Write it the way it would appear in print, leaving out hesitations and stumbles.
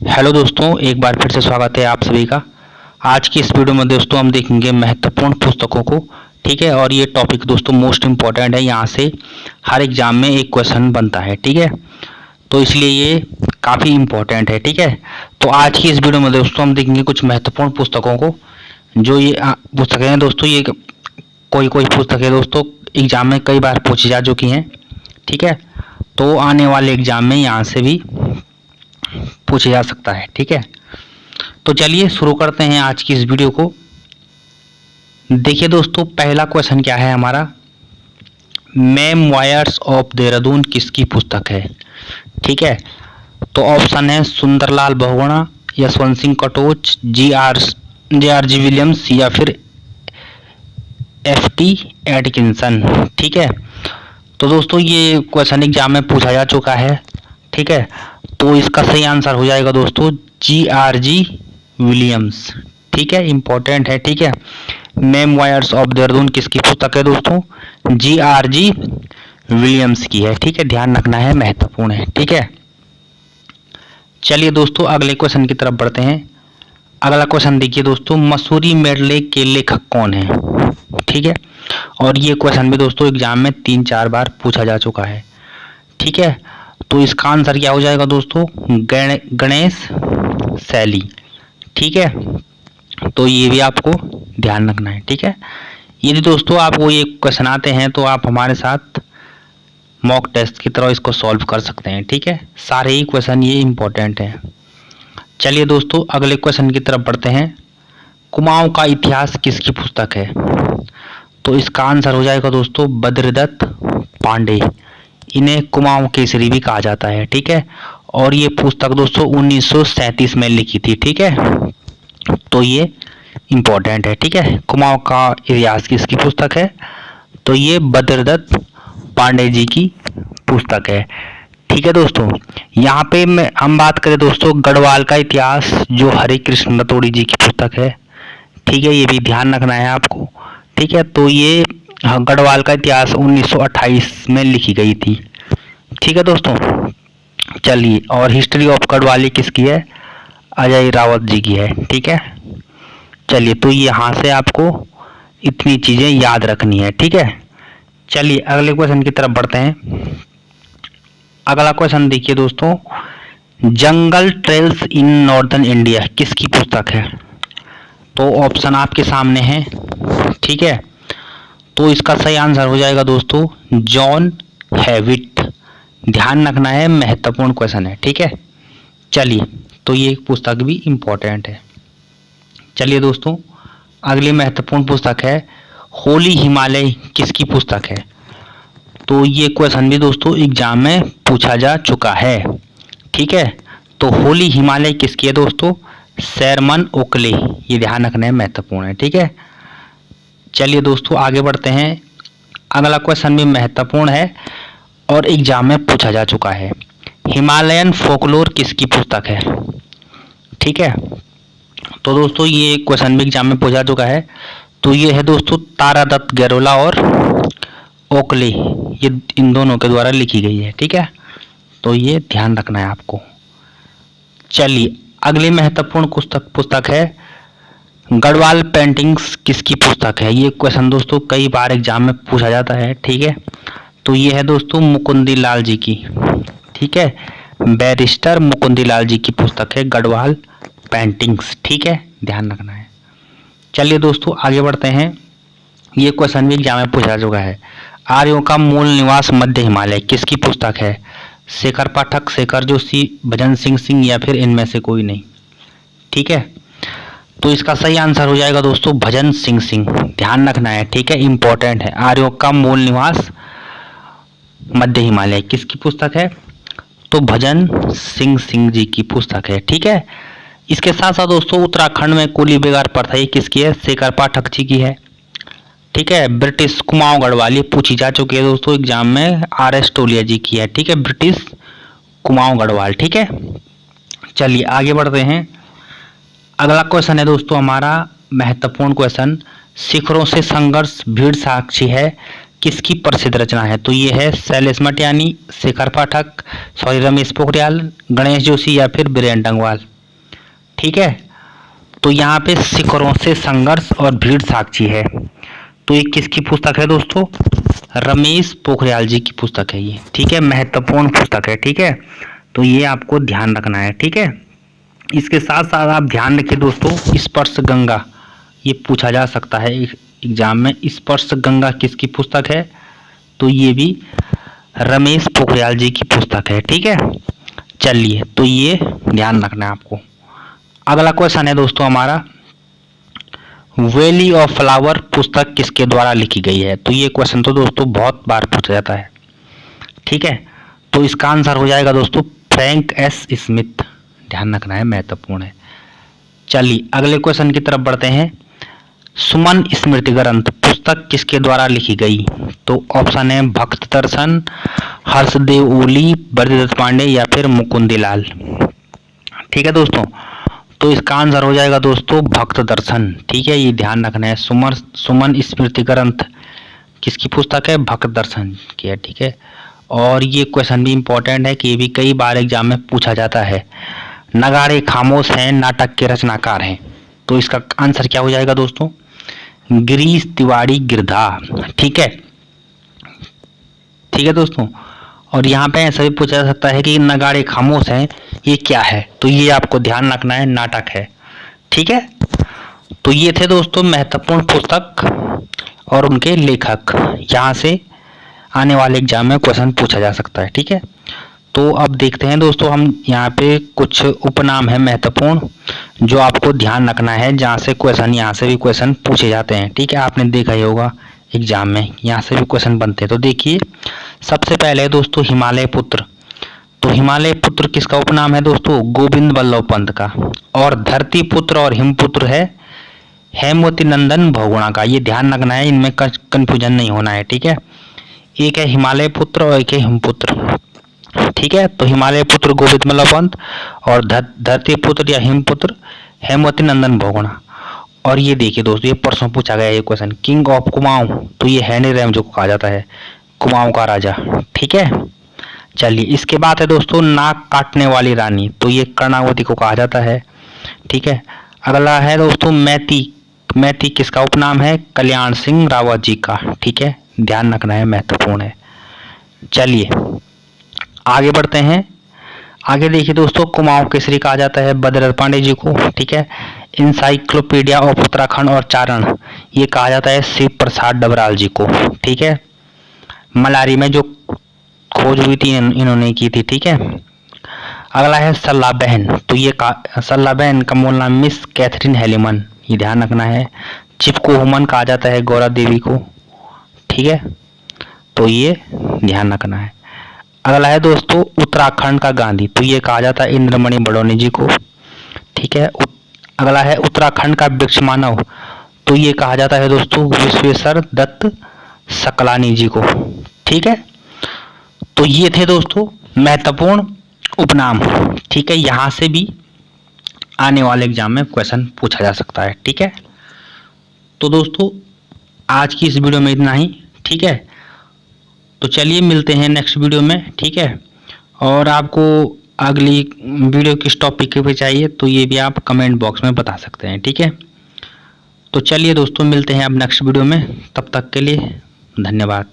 Hello दोस्तों, एक बार फिर से स्वागत है आप सभी का। आज की इस वीडियो में दोस्तों हम देखेंगे महत्वपूर्ण पुस्तकों को। ठीक है, और ये टॉपिक दोस्तों मोस्ट इम्पॉर्टेंट है, यहाँ से हर एग्जाम में एक क्वेश्चन बनता है। ठीक है, तो इसलिए ये काफ़ी इम्पोर्टेंट है। ठीक है, तो आज की इस वीडियो में दोस्तों हम देखेंगे कुछ महत्वपूर्ण पुस्तकों को। जो ये पुस्तकें हैं दोस्तों, ये कोई कोई पुस्तकें दोस्तों एग्जाम में कई बार पूछी जा चुकी हैं। ठीक है, तो आने वाले एग्जाम में यहाँ से भी पूछा जा सकता है। ठीक है, तो चलिए शुरू करते हैं आज की इस वीडियो को। देखिए दोस्तों, पहला क्वेश्चन क्या है हमारा, मेमोयर्स ऑफ देहरादून किसकी पुस्तक है। ठीक है, तो ऑप्शन है Sundarlal Bahuguna, Yashwant Singh Katoch, J R G Williams या फिर एफ.टी. एटकिंसन। ठीक है, तो दोस्तों ये क्वेश्चन एग्जाम में पूछा जा चुका है। ठीक है, तो इसका सही आंसर हो जाएगा दोस्तों जे.आर.जी. विलियम्स। ठीक है, इंपॉर्टेंट है। ठीक है, मेमोयर्स ऑफ देहरादून किसकी पुस्तक है दोस्तों, जे.आर.जी. विलियम्स की है। ठीक है, ध्यान रखना है, महत्वपूर्ण है। ठीक है, चलिए दोस्तों अगले क्वेश्चन की तरफ बढ़ते हैं। अगला क्वेश्चन देखिए दोस्तों, मसूरी मेडले के लेखक कौन है। ठीक है, और ये क्वेश्चन भी दोस्तों एग्जाम में 3-4 बार पूछा जा चुका है। ठीक है, तो इसका आंसर क्या हो जाएगा दोस्तों, गणेश शैली। ठीक है, तो ये भी आपको ध्यान रखना है। ठीक है, यदि दोस्तों आपको ये क्वेश्चन आते हैं तो आप हमारे साथ मॉक टेस्ट की तरह इसको सॉल्व कर सकते हैं। ठीक है, सारे ही क्वेश्चन ये इंपॉर्टेंट हैं। चलिए दोस्तों अगले क्वेश्चन की तरफ बढ़ते हैं। कुमाऊं का इतिहास किसकी पुस्तक है। तो इसका आंसर हो जाएगा दोस्तों बद्रदत्त पांडे। इन्हें कुमाऊं केसरी भी कहा जाता है। ठीक है, और ये पुस्तक दोस्तों 1937 में लिखी थी। ठीक है, तो ये इम्पोर्टेंट है। ठीक है, कुमाऊं का इतिहास किसकी पुस्तक है, तो ये बद्रदत्त पांडे जी की पुस्तक है। ठीक है दोस्तों, यहाँ पे हम बात करें दोस्तों गढ़वाल का इतिहास, जो हरे कृष्ण रतोड़ी जी की पुस्तक है। ठीक है, ये भी ध्यान रखना है आपको। ठीक है, तो ये गढ़वाल का इतिहास 1928 में लिखी गई थी। ठीक है दोस्तों, चलिए, और हिस्ट्री ऑफ गढ़वाली किसकी है, अजय रावत जी की है। ठीक है, चलिए, तो यहाँ से आपको इतनी चीज़ें याद रखनी है। ठीक है, चलिए अगले क्वेश्चन की तरफ बढ़ते हैं। अगला क्वेश्चन देखिए दोस्तों, जंगल ट्रेल्स इन नॉर्दर्न इंडिया किसकी पुस्तक है। तो ऑप्शन आपके सामने है। ठीक है, तो इसका सही आंसर हो जाएगा दोस्तों जॉन हैविट। ध्यान रखना है, महत्वपूर्ण क्वेश्चन है। ठीक है, चलिए, तो ये पुस्तक भी इम्पोर्टेंट है। चलिए दोस्तों अगली महत्वपूर्ण पुस्तक है होली हिमालय किसकी पुस्तक है। तो ये क्वेश्चन भी दोस्तों एग्जाम में पूछा जा चुका है। ठीक है, तो होली हिमालय किसकी है दोस्तों, शरमन ओकले। ये ध्यान रखना है, महत्वपूर्ण है। ठीक है, चलिए दोस्तों आगे बढ़ते हैं। अगला क्वेश्चन भी महत्वपूर्ण है और एग्जाम में पूछा जा चुका है, हिमालयन फोकलोर किसकी पुस्तक है। ठीक है, तो दोस्तों ये क्वेश्चन भी एग्जाम में पूछा चुका है। तो ये है दोस्तों तारादत्त गैरोला और ओकले, ये इन दोनों के द्वारा लिखी गई है। ठीक है, तो ये ध्यान रखना है आपको। चलिए अगली महत्वपूर्ण पुस्तक है गढ़वाल पेंटिंग्स किसकी पुस्तक है। ये क्वेश्चन दोस्तों कई बार एग्जाम में पूछा जाता है। ठीक है, तो ये है दोस्तों मुकुंदी लाल जी की। ठीक है, बैरिस्टर मुकुंदी लाल जी की पुस्तक है गढ़वाल पेंटिंग्स। ठीक है, ध्यान रखना है। चलिए दोस्तों आगे बढ़ते हैं। ये क्वेश्चन भी एग्जाम में पूछा चुका है, आर्यों का मूल निवास मध्य हिमालय किसकी पुस्तक है। शेखर पाठक, शेखर जोशी, भजन सिंह या फिर इनमें से कोई नहीं। ठीक है, तो इसका सही आंसर हो जाएगा दोस्तों भजन सिंह। ध्यान रखना है। ठीक है, इंपॉर्टेंट है। आर्यों का मूल निवास मध्य हिमालय किसकी पुस्तक है, तो भजन सिंह जी की पुस्तक है। ठीक है, इसके साथ साथ दोस्तों उत्तराखंड में कुली बेगार प्रथा ये किसकी है, शेखर पाठक जी की है। ठीक है, ब्रिटिश कुमाऊं गढ़वाल ये पूछी जा चुकी है दोस्तों एग्जाम में, आर.एस. टोलिया जी की है। ठीक है, ब्रिटिश कुमाऊं गढ़वाल। ठीक है, चलिए आगे बढ़ते हैं। अगला क्वेश्चन है दोस्तों हमारा महत्वपूर्ण क्वेश्चन, शिखरों से संघर्ष भीड़ साक्षी है किसकी प्रसिद्ध रचना है। तो ये है शैलेश मटियानी, शेखर पाठक, रमेश पोखरियाल, गणेश जोशी या फिर बीरेन डंगवाल। ठीक है। तो यहाँ पे शिखरों से संघर्ष और भीड़ साक्षी है। तो ये किसकी पुस्तक है दोस्तों? रमेश पोखरियाल जी की पुस्तक है ये, ठीक है। महत्वपूर्ण पुस्तक है, ठीक है। तो ये आपको ध्यान रखना है, ठीक है। इसके साथ साथ आप ध्यान रखिए दोस्तों, स्पर्श गंगा ये पूछा जा सकता है एग्जाम में। स्पर्श गंगा किसकी पुस्तक है? तो ये भी रमेश पोखरियाल जी की पुस्तक है, ठीक है। चलिए, तो ये ध्यान रखना है आपको। अगला क्वेश्चन है दोस्तों हमारा, वैली ऑफ फ्लावर पुस्तक किसके द्वारा लिखी गई है? तो ये क्वेश्चन तो दोस्तों बहुत बार पूछा जाता है, ठीक है। तो इसका आंसर हो जाएगा दोस्तों फ्रैंक एस स्मिथ। ध्यान रखना है, महत्वपूर्ण है। चलिए अगले क्वेश्चन की तरफ बढ़ते हैं। सुमन स्मृति ग्रंथ पुस्तक किसके द्वारा लिखी गई? तो ऑप्शन है भक्त दर्शन, हर्षदेव ओली, ब्रजदत्त पांडे या फिर मुकुंदीलाल, ठीक है दोस्तों। तो इसका आंसर हो जाएगा दोस्तों भक्त दर्शन, ठीक है। ये ध्यान रखना है, सुमन स्मृति ग्रंथ किसकी पुस्तक है? भक्त दर्शन की है, ठीक है। और ये क्वेश्चन भी इंपॉर्टेंट है कि ये भी कई बार एग्जाम में पूछा जाता है। नगाड़े खामोश हैं नाटक के रचनाकार हैं। तो इसका आंसर क्या हो जाएगा दोस्तों? गिरीश तिवारी गिरधा, ठीक है, ठीक है दोस्तों। और यहाँ पे ऐसा भी पूछा जा सकता है कि नगाड़े खामोश हैं ये क्या है? तो ये आपको ध्यान रखना है, नाटक है, ठीक है। तो ये थे दोस्तों महत्वपूर्ण पुस्तक और उनके लेखक। यहाँ से आने वाले एग्जाम में क्वेश्चन पूछा जा सकता है, ठीक है। तो अब देखते हैं दोस्तों हम यहाँ पे कुछ उपनाम है महत्वपूर्ण जो आपको ध्यान रखना है, जहाँ से क्वेश्चन यहाँ से भी क्वेश्चन पूछे जाते हैं, ठीक है। आपने देखा ही होगा एग्जाम में यहाँ से भी क्वेश्चन बनते हैं। तो देखिए सबसे पहले दोस्तों हिमालय पुत्र। तो हिमालय पुत्र किसका उपनाम है दोस्तों? गोविंद बल्लभ पंत का। और धरती पुत्र और हिमपुत्र है हेमवती नंदन बहुगुणा का। ये ध्यान रखना है, इनमें कंफ्यूजन नहीं होना है, ठीक है। एक है हिमालय पुत्र और एक है हिमपुत्र, ठीक है। तो हिमालय पुत्र गोविंद बल्लभ पंत और धरती पुत्र या हिमपुत्र हेमवती नंदन बहुगुणा। और ये देखिए दोस्तों, ये परसों पूछा गया ये क्वेश्चन, किंग ऑफ कुमाऊं। तो ये हेनरी रैमजो को कहा जाता है, कुमाऊं का राजा, ठीक है। चलिए इसके बाद है दोस्तों नाक काटने वाली रानी। तो ये कर्णावती को कहा जाता है, ठीक है। अगला है दोस्तों मैती। मैती किसका उपनाम है? कल्याण सिंह रावत जी का, ठीक है। ध्यान रखना है, महत्वपूर्ण है। चलिए आगे बढ़ते हैं। आगे देखिए दोस्तों कुमाऊं केसरी कहा जाता है ब्रजदत्त पांडे जी को, ठीक है। इंसाइक्लोपीडिया ऑफ उत्तराखंड और चारण ये कहा जाता है शिव प्रसाद डबराल जी को, ठीक है। मलारी में जो खोज हुई थी इन्होंने की थी, ठीक है। अगला है सल्ला बहन। तो ये सल्ला बहन का मूल नाम मिस कैथरीन हेलिमन, ये ध्यान रखना है। चिपको हुमन कहा जाता है गौरा देवी को, ठीक है। तो ये ध्यान रखना है। अगला है दोस्तों उत्तराखंड का गांधी। तो ये कहा जाता है इंद्रमणि बडोनी जी को, ठीक है। अगला है उत्तराखंड का वृक्ष मानव। तो ये कहा जाता है दोस्तों विश्वेश्वर दत्त सकलानी जी को, ठीक है। तो ये थे दोस्तों महत्वपूर्ण उपनाम, ठीक है। यहाँ से भी आने वाले एग्जाम में क्वेश्चन पूछा जा सकता है, ठीक है। तो दोस्तों आज की इस वीडियो में इतना ही, ठीक है। तो चलिए मिलते हैं नेक्स्ट वीडियो में, ठीक है। और आपको अगली वीडियो किस टॉपिक पे चाहिए तो ये भी आप कमेंट बॉक्स में बता सकते हैं, ठीक है। तो चलिए दोस्तों मिलते हैं अब नेक्स्ट वीडियो में, तब तक के लिए धन्यवाद।